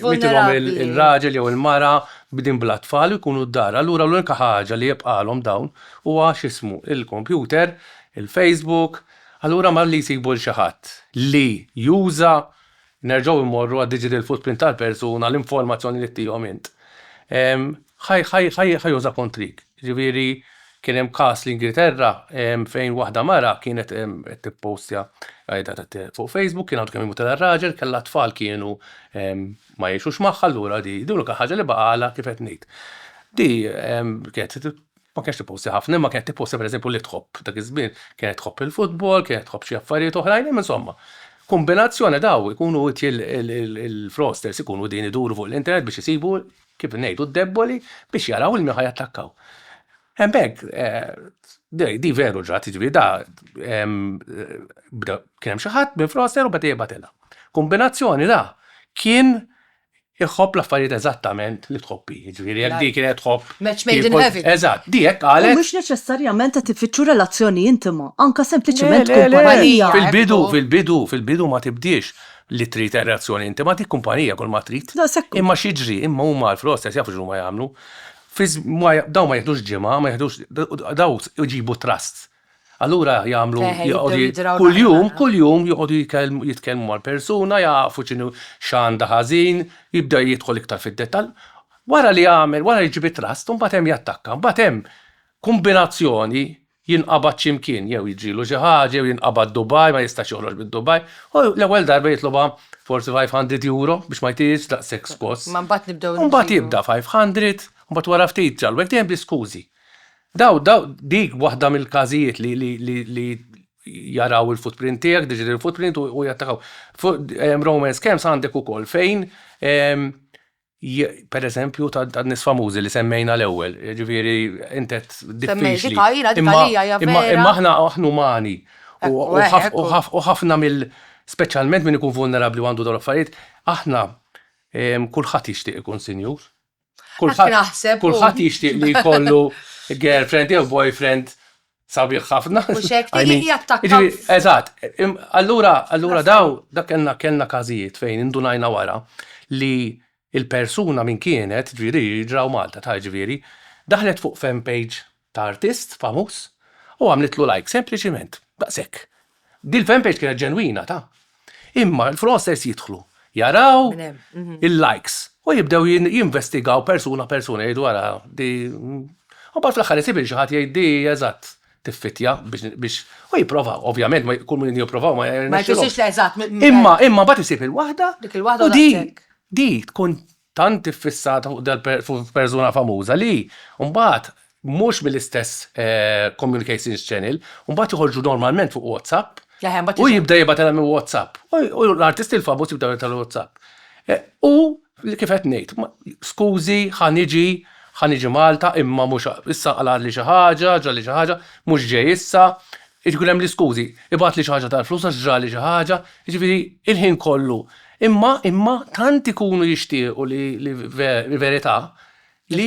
il-raġel jew il-mara bidin bla tfal jkunu d-dar. Allura l-unika ħaġa li jibqalhom dawn huwa x'ismu il-computer, il-Facebook. Allura ma li jsibu xi ħadd li juża nerġgħu immorru għad-digital footprint tal-persuna l-informazzjoni li tihom int. Ħajuża kontrik. Ġifieri kien hemm każ l-Ingilterra fejn waħda mara kienet qed tippostja fuq Facebook, kien għandu kemm imut raġel, kellha tfal kienu ma jgħixux magħha, allura di l-unika ħaġa li baqala kif qed ngħid. Di kienet ma kienx tippostja ħafna, ma kienet tippostja pereżempju li tħobb dak iż-żmien, kienet tħobb il-futbol, kienet tħobb xi affarijiet oħrajn, insomma. Kombinazzjoni daw ikunu il-fraudsters ikunu din iduru fuq l-internet biex isibu kif ngħidu d-debboli biex jaraw il-min ħajattakkaw. Hemmhekk di veru ġrat, jiġifieri da kien hemm xi ħadd minn fraudster u beda jibgħatilha. Kombinazzjoni da kien iħobb l-affarijiet eżattament li tħobbi, jiġifieri jekk dik kienet tħobb. Match made in heaven. Eżatt, di hekk qalet. Mhux neċessarjament qed tifittxu relazzjoni intima, anke sempliċement kumpanija. Fil-bidu ma tibdiex li trid relazzjoni intima dik kumpanija kull ma trid. Imma xiġri, imma huma l-fraudsters jafu x'huma jagħmlu. Daw ma jeħdux ġimgħa, ma jeħdux daw iġibu trust. Allura jagħmlu kuljum joqogħdu jitkellmu mal-persuna, jafu x'inhu x'għandha ħażin, jibda jidħol iktar fid-dettall. Wara li jġib trust, mbagħad hemm jattakka, mbagħad hemm kombinazzjoni jinqabad x'imkien, jew jiġilu xi ħaġa, jew jinqabad Dubai, ma jistax joħroġ mid-Dubai, u l-ewwel darba jitloba forsi €500 biex ma jtiex daqshekk skoss. Ma mbagħad nibdew. Mbagħad jibda 500, mbagħad wara ftit ġalwek dejjem bl-iskużi. Daw dik waħda mill-każijiet li jaraw il-footprint tiegħek, digital footprint u jattakaw. Romance scams għandek ukoll fejn pereżempju ta' nies famużi li semmejna l-ewwel, ġifieri intet diffiċli. Imma aħna umani u ħafna speċjalment min ikun vulnerabbli għandu dawn l-affarijiet, aħna kulħadd jixtieq ikun sinjur. Kulħadd jixtieq li jkollu girlfriend jew boyfriend sabiħ ħafna. Eżatt. Allura dak kellna każijiet fejn indunajna wara li il-persuna min kienet, ġifieri ġraw Malta ta' ġifieri, daħlet fuq fanpage ta' artist famuż u għamlitlu like sempliċiment, daqshekk. Dil fanpage kienet ġenwina ta'. Imma l-fraudsters jidħlu, jaraw il-likes u jibdew jinvestigaw persuna jgħidu wara di U bad fl-aħħar isib xi ħadd jgħid eżatt tiffitja biex u jipprova, ovvjament ma kull min jipprovaw ma Ma jfissirx li eżatt. Imma bad isib il-waħda Dik il-waħda u u daqshekk. di tkun tant iffissata fuq persuna famuża li mbagħad mhux bil-istess communications channel, mbagħad joħorġu normalment fuq WhatsApp. Leħen, U jibda jibatel minn WhatsApp. U l-artisti l-famus jibda jibatel WhatsApp. U kif qed ngħid, skużi, ħaniġi Malta, imma mhux issa qalar li xi ħaġa, ġalli xi ħaġa, mhux ġej issa. Jiġifieri hemm li skużi, ibgħat li xi ħaġa tal-flus għax ġrali xi ħaġa, jiġifieri il-ħin kollu. Imma tant ikunu jixtiequ li verità li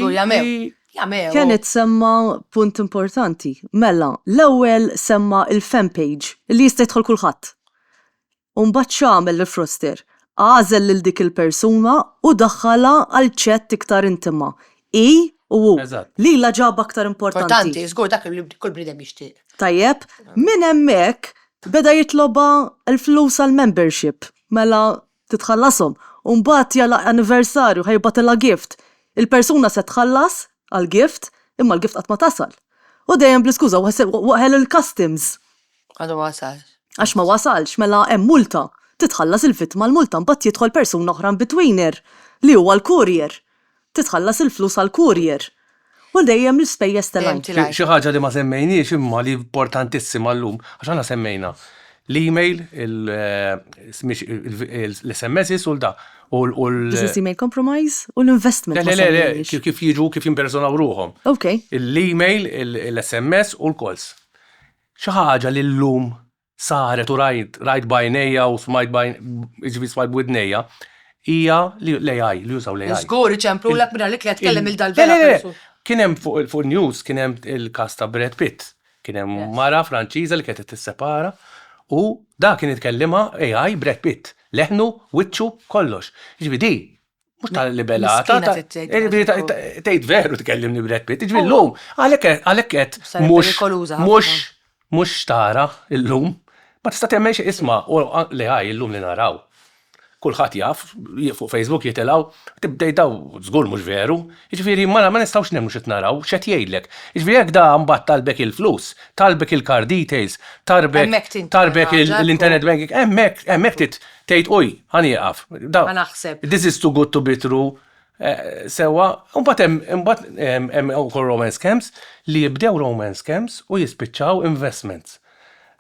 Kienet semma punt importanti. Mela, l-ewwel semma il-fanpage li jista' jidħol kulħadd. U mbagħad x'għamel il-Froster? Għażel lil dik il-persuna u daħħalha għal ċett iktar intima. U li la ġab aktar importanti. Importanti, żgur dak li kull bniedem jixtieq. Tajjeb, minn hemmhekk beda jitloba l-flus għal-membership. Mela titħallasom. U mbagħad jala anniversarju ħajbatilha gift. Il-persuna se tħallas għal-gift, imma l-gift qatt ma tasal. U dejjem bl-iskuża waħel il-customs. Għadu ma wasalx. Għax ma wasalx, mela hemm multa. Titħallas il-vittma l-multa mbagħad jidħol persuna oħra betweener li huwa l-courier. Titħallas il-flus għall-courier. U dejjem l-ispejjeż tal-għajn. Xi ħaġa li ma semmejniex imma li importantissima llum, għax aħna semmejna l-email, l-SMS u l-da. Business email compromise u l-investment. Le, kif jiġu, kif jimpersonaw ruhom. Ok. L-email, l-SMS u l-calls. Xi ħaġa li llum saret u rajt bajnejja u smajt b'widnejja hija l-AI, li jużaw l-AI. Żgur iċemplu lek minn għalik li jatkellem il-dal-vera. Kien hemm fuq news kien hemm il-każ ta' Brad Pitt. Kien hemm mara Franċiża li kienet tissepara u da kien jitkellima AI Brad Pitt. Leħnu, wiċċu, kollox. Ġifieri mhux tal-libellata. Tgħid veru tkellimni Brad Pitt. Ġifieri llum għalhekk qed mhux tara llum ma tista' temmel xi isma' u l-AI llum li naraw. Kulħadd jaf, fuq Facebook jitilgħu, tibdejdaw żgur mhux veru, jiġifieri ma nistgħux nemmnu x'qed naraw, x'qed jgħidlek. Jiġifieri jekk da mbagħad talbek il-flus, talbek il-card details, tarbek l-internet banking, hemmhekk tgħid ħanieqaf. Ma naħseb. This is too good to be true. Sewa, mbagħad hemm ukoll romance scams li jibdew romance scams u jispiċċaw investments.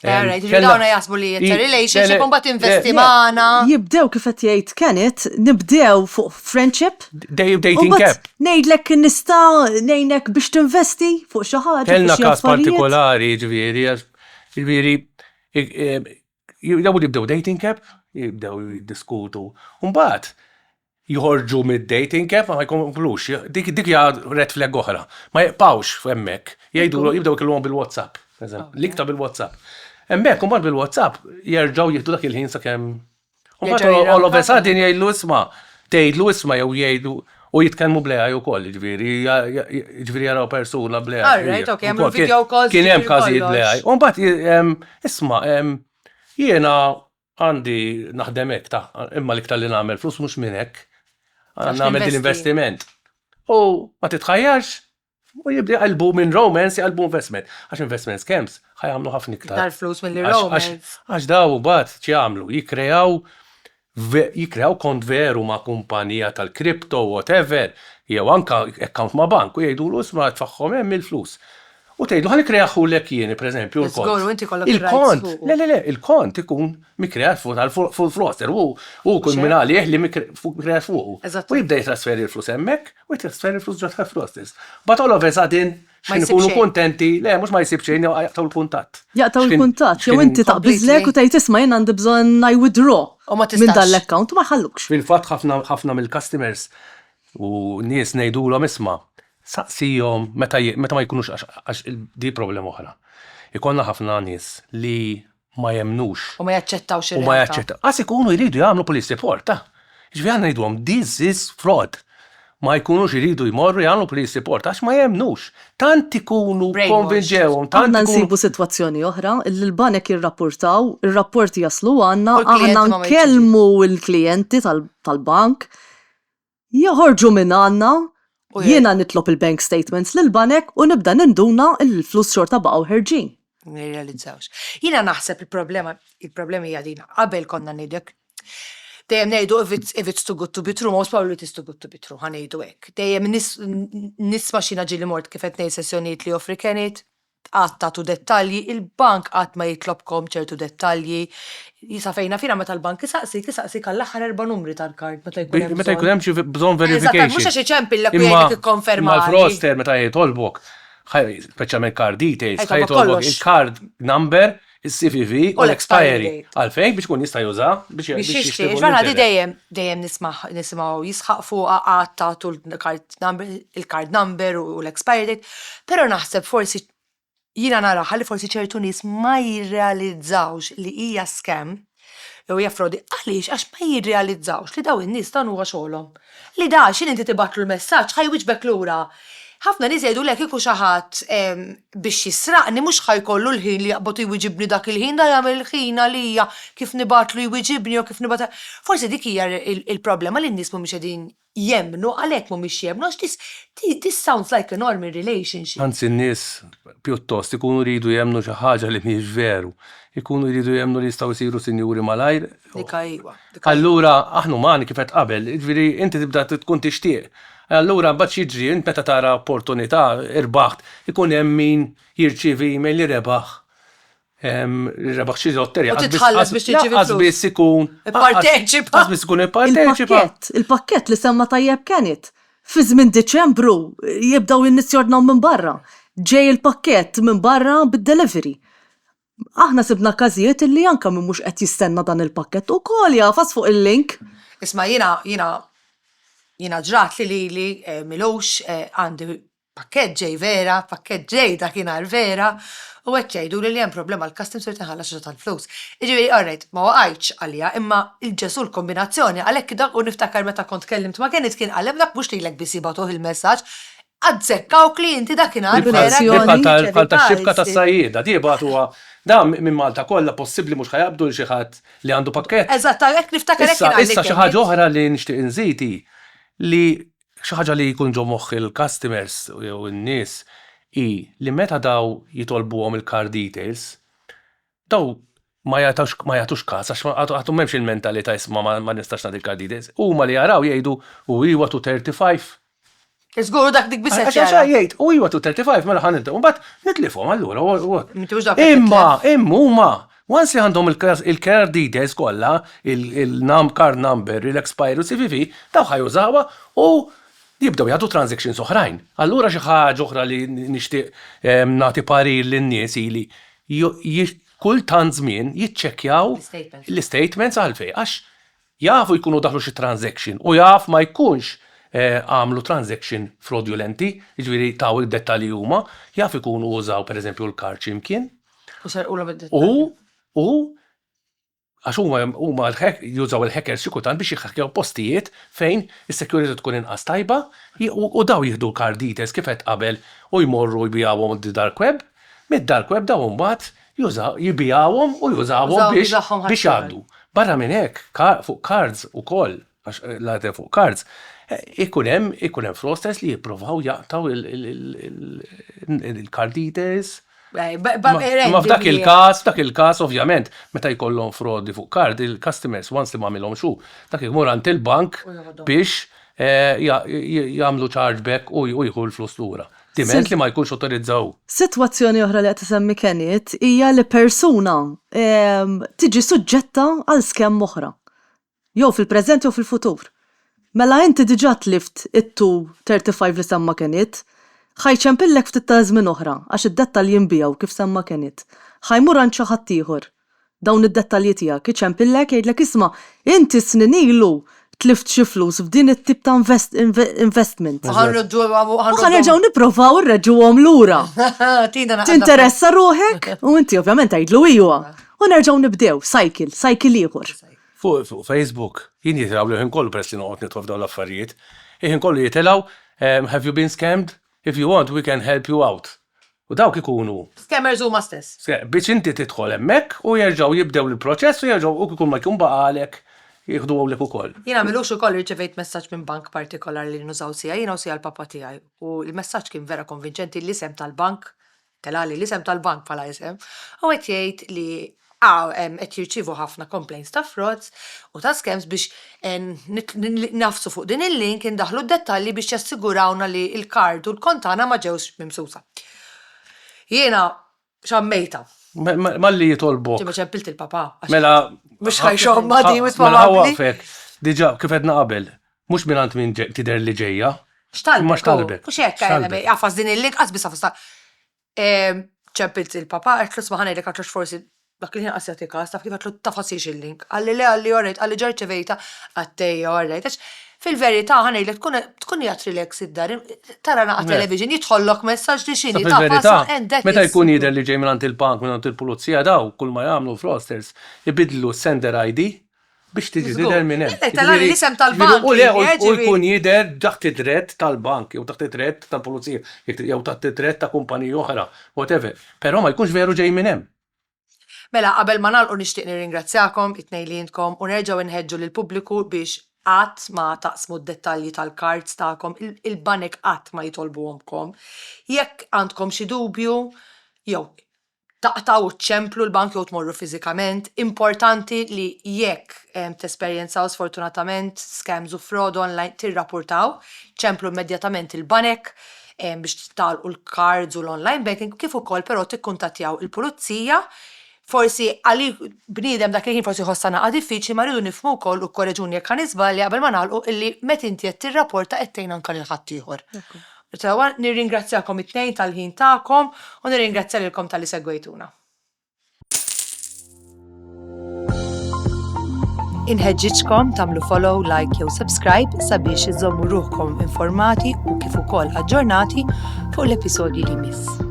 Dawna jasbu li it's a relationship un bat investi maħna. Jibdew kif qed jgħid Kenneth, nibdew fuq friendship. Dating cap. Ngħidlek nista' ngħinek biex tinvesti fuq xi ħaġa. Kellna każ partikolari ġifieri jibdew dating cap, jibdew jiddiskutu. Mbagħad joħorġu mid-dating cap ma jkomplux. Dik hija red flag oħra. Ma jibqgħux hemmhekk. Jgħidu jibdew kellhom bil-WhatsApp. L-iktar bil-WhatsApp. Hemmhekk imbagħad bil-WhatsApp jerġgħu jieħdu dak il-ħin sakemm. All of a sudden jgħidlu isma' tgħidlu isma' jew jgħidu u jitkellmu bl-AI ukoll, jiġifieri jaraw persuna bl-AI. Alright, okay, hemm video calls. Kien hemm każijiet bl-AI. U mbagħad isma' jiena għandi naħdem hekk imma l-iktar li nagħmel flus mhux minn hekk. Nagħmel din investiment. U ma titħajjarx. U jibda jqalbu minn romance jqalbu investment. Għax investment scams ħajamlu ħafna iktar. Iktar flus mill romance. Għax daw bat ċjamlu, jikreaw kont veru ma' kumpanija tal-kripto, whatever, jew anka account ma' bank, u jgħidu l-usma tfaħħom hemm il-flus. U tgħidu ħalli kreaħu lek jieni, pereżempju, il-kont. Le, il-kont ikun mikreat fuq Froster u kriminali jeħli mikreat fuq. U jibda jitrasferi l-flus hemmhekk u jitrasferi l-flus ġod Frosters. But all of a sudden x'ikunu kuntenti, le mhux ma jsib xejn jew jaqtaw il-kuntatt. Jaqtaw il-kuntatt, jew inti taqbiżlek u tgħid isma' jien għandi bżonn I withdraw minn dan l-account u ma jħallukx. Fil-fatt ħafna mill-customers u nies ngħidulhom isma' saqsijom meta ma jkunux għax di problema oħra. Ikonna ħafna nies li ma jemnux. U ma jaċċettawx U ma jaċċettaw. Għas ikunu jridu jagħmlu police report, ta'. Ġifieri għandna ngħidulhom this is fraud. Ma jkunux jridu jmorru jagħmlu police report għax ma jemnux. Tant ikunu konvinġewhom, tant Għandna nsibu sitwazzjoni oħra li l-banek jirrapportaw, ir-rapporti jaslu għandna, aħna nkellmu l-klijenti tal-bank, joħorġu minn għandna Jiena nitlob il-bank statements lil-banek u nibda ninduna il-flus xorta baqgħu ħerġin. Nirrealizzawx. Jina naħseb il-problema hija dina. Qabel konna ngħidlek dejjem ngħidu if it's too good to be true, most probably it is too good to be true, ħanejdu hekk. Dejjem nisma' xina ġieli mort kif qed ngħid sessjonijiet li offri kienet qatt tagħtu dettalji, il-bank qatt ma jitlobkom ċertu dettalji. Jisafejna fina meta l-bank isaqsik għall-aħħar 4 numri tal-kard meta jkun hemm xi bżonn Eżatt, verification. mhux għax iċempillek u jgħidlek ikkonfermali. Mal-froster meta jitolbok, speċjalment card details, Ħajtolbok ħajtolbok kollox. il-card number, il-CVV u l-expiry. date. Għalfejn biex kun jista' juża biex Biex jixtieq. jixtieq, ġvarna dejjem nismaw jisħaq fuq għatta il-card number u l-expiry date, pero naħseb forsi jina nara ħalli forsi ċertu nies ma jirrealizzawx li hija scam jew hija frodi għaliex għax ma jirrealizzawx li daw in-nies dan huwa xogħolhom. Li da x'in inti tibatlu l-messaġġ ħajwiġbek lura. Ħafna nies jgħidulek kieku xi ħadd biex jisraqni mhux ħajkollu l-ħin li jaqbad jwiġibni dak il-ħin da jagħmel ħin għalija kif nibatlu jwiġibni jew kif nibata. Forsi dik hija il-problema li n-nies mhumiex qegħdin jemmnu għalhekk mhumiex jemmnu għax this sounds like a normal relationship. Anzi n-nies pjuttost ikunu jridu jemnu xi ħaġa li mhijiex veru. Ikunu jridu jemnu li jistgħu jsiru sinjuri malajr. Dik iva. Allura aħna umani kif qed qabel, jiġifieri inti tibda tkun tixtieq. Allura mbagħad jiġri int meta tara opportunità irbaħt, ikun hemm min jirċievi email li rebaħ xi lotterja. U titħallas biex tiġibi flus. Qasbis ikun. Ipparteċipa. Qasbis ikun ipparteċipa. Il-pakkett li semma tajjeb kienet. Fi żmien Diċembru jibdaw in-nies jordnaw minn barra. Ġej il-pakkett minn barra bid-delivery. Aħna sibna każijiet illi anke min mhux qed jistenna dan il-pakkett ukoll jafas fuq il-link. Isma' jiena ġrat li milux għandi pakkett ġej vera, pakkett ġej dakinhar vera, u hekk jgħidu li hemm problema l-customs irid iħallas xi tal-flus. Jiġifieri alright, ma waqgħitx għalija, imma il-ġesu l-kombinazzjoni għalhekk dak u niftakar meta kont kellimt ma kien għalem dak mhux lilek biss jibgħatuh il-messaġġ, għadżekkaw klienti dakinhar vera. Bħal tax-xibka tas-sajjieda, di jibgħatuha da minn Malta kollha possibbli mhux ħajabdu l xi ħadd li għandu pakkett. Eżatt, hekk niftakar hekk kien Issa xi ħaġa oħra li nixtieq inżid li xi ħaġa li jkun ġo moħħ il-customers jew in-nies li meta daw jitolbuhom il-card details, daw ma jagħtux każ għax għadhom m'hemmx il-mentalità isma' ma nistax nagħti card details. Huma li jaraw jgħidu u iwa to 35. Iżguru dak dik biss Għax jgħid u iwa to 35 mela ħanibdew mbagħad nitlifhom allura. Imma huma once li għandhom il-card details kollha, il-card number, il-expiry u CVV, daw ħajużawha u jibdew jagħtu transactions oħrajn. Allura xi ħaġa oħra li nixtieq nagħti parir lin-nies ili kultant żmien jiċċekkjaw l-statements għalfejn għax jafu jkunu daħlu xi transaction u jaf ma jkunx għamlu transaction fraudulenti, jiġifieri taw id-dettalji huma, jaf ikunu użaw pereżempju l-kard x'imkien. U għax huma jużaw il-hackers xi kultant biex jħakkjaw postijiet fejn is-security tkun inqas tajba u daw jieħdu l-card details kif qed qabel u jmorru jbijawhom dark web, mid-dark web daw mbagħad jibijawhom u jużawhom biex jgħaddu. Barra minn hekk fuq cards ukoll għax l-għadem fuq cards ikun hemm fraudsters li jippruvaw jaqtaw il-card details. Ma f'dak il-każ ovvjament meta jkollhom frodi fuq card il-customers once li m'għamilhom xu dak imur għand il-bank biex jagħmlu chargeback u jieħu l-flus lura. Diment li ma jkunx autorizzaw. Sitwazzjoni oħra li qed isemmi kienet hija li persuna tiġi suġġetta għal skemm oħra. Jew fil-preżent jew fil-futur. Mela inti diġà tlift it-235 li semma kienet, ħajċempillek ftit ta' żmien oħra għax id-dettalji jinbijaw kif semma kienet. Ħajmur għand xi ħadd ieħor. Dawn id-dettalji tiegħek iċempillek jgħidlek isma' inti snin ilu tlift xi flus f'din it-tip ta' investment. Ħanerġgħu nipprovaw irreġgħuhom lura. Tinteressa ruħek u inti ovvjament tgħidlu iwa. U nerġgħu nibdew cycle ieħor. Fuq Facebook jien jitilgħu li ħin kollu peress li noqgħod nitwa f'dawn l-affarijiet. Ħin kollu jitilgħu have you been scammed? If you want, we can help you out. U dawk ikunu. Scammers huma stess. Biex inti tidħol hemmhekk u jerġgħu jibdew il-proċess u jerġgħu ikun ma jkun baqalek jieħdu għawlek ukoll. Jiena milux ukoll irċevejt messaġġ minn bank partikolari li nużaw sija, jiena u sija l-papa tiegħi. U l-messaġġ kien vera konvinċenti l-isem tal-bank, telali l-isem tal-bank bħala isem, u qed jgħid li qed jirċievu ħafna complaints ta' frauds u ta' scams biex nafsu fuq din il-link indaħlu d-dettalji biex jassigurawna li l-kard u l-kontana ma ġewx mimsusa. Jiena xammejta. Malli jitolbok. Ġimma ċempilt il-papa. Mela. Mux ħajxom ma di wis Mela probably. ħawafek, diġa kif edna qabel, mux minant minn tider li ġejja. Xtalbek. xtalbek. Mux jekk għafas din il-link, għazbis għafas ta' ċempilt il-papa, għetlu smaħana li għatrux forsi dak li ħin qasjatika, staf kif għetlu tafasix il-link. Għalli le, għalli orrejt, għalli ġarċevejta, għattejja orrejt. Fil-verita ħana li tkun jgħatri l-ek id-dar, tara naqa television, jitħollok messaġġ li xini ta' fil-verità, meta jkun jider li ġej minant il-bank, minant il-pulizija daw, kull ma jagħmlu fraudsters, ibidlu sender ID biex tiġi tider minn hemm. Tara li l-isem tal-bank. U jkun jider taħt id-dritt tal-bank, jew taħt id-dritt tal-pulizija, jew taħt id-dritt ta' kumpanija oħra, whatever. Però ma jkunx veru ġej minn hemm. Mela, qabel ma nagħlqu nixtieq nirringrazzjakom it-tnejn li intkom u nerġgħu nħeġġu lill-pubbliku biex qatt ma taqsmu d-dettalji tal-cards tagħkom, il-banek qatt ma jitolbuhomkom. Jekk għandkom xi dubju, jew taqtaw ċemplu l-bank jew tmorru fiżikament, importanti li jekk tesperjenzaw sfortunatament scams u fraud online tirrapportaw, ċemplu immedjatament il-banek biex tagħlqu l-cards u l-online banking kif ukoll però tikkuntattjaw il-pulizija. Forsi għali bniedem dak li kien forsi ħossana diffiċli ma rridu nifhmu wkoll u korreġuni jekk kan iżbalja qabel ma nagħlqu illi meta inti qed tirrapporta qed tgħin anke lil ħadd ieħor. Sewa nirringrazzjakom it-tnejn tal-ħin tagħkom u nirringrazzja lilkom tal-li segwejtuna. Inħeġġiġkom tagħmlu follow, like jew subscribe sabiex iżommu ruħkom informati u kif ukoll aġġornati fuq l-episodji li miss.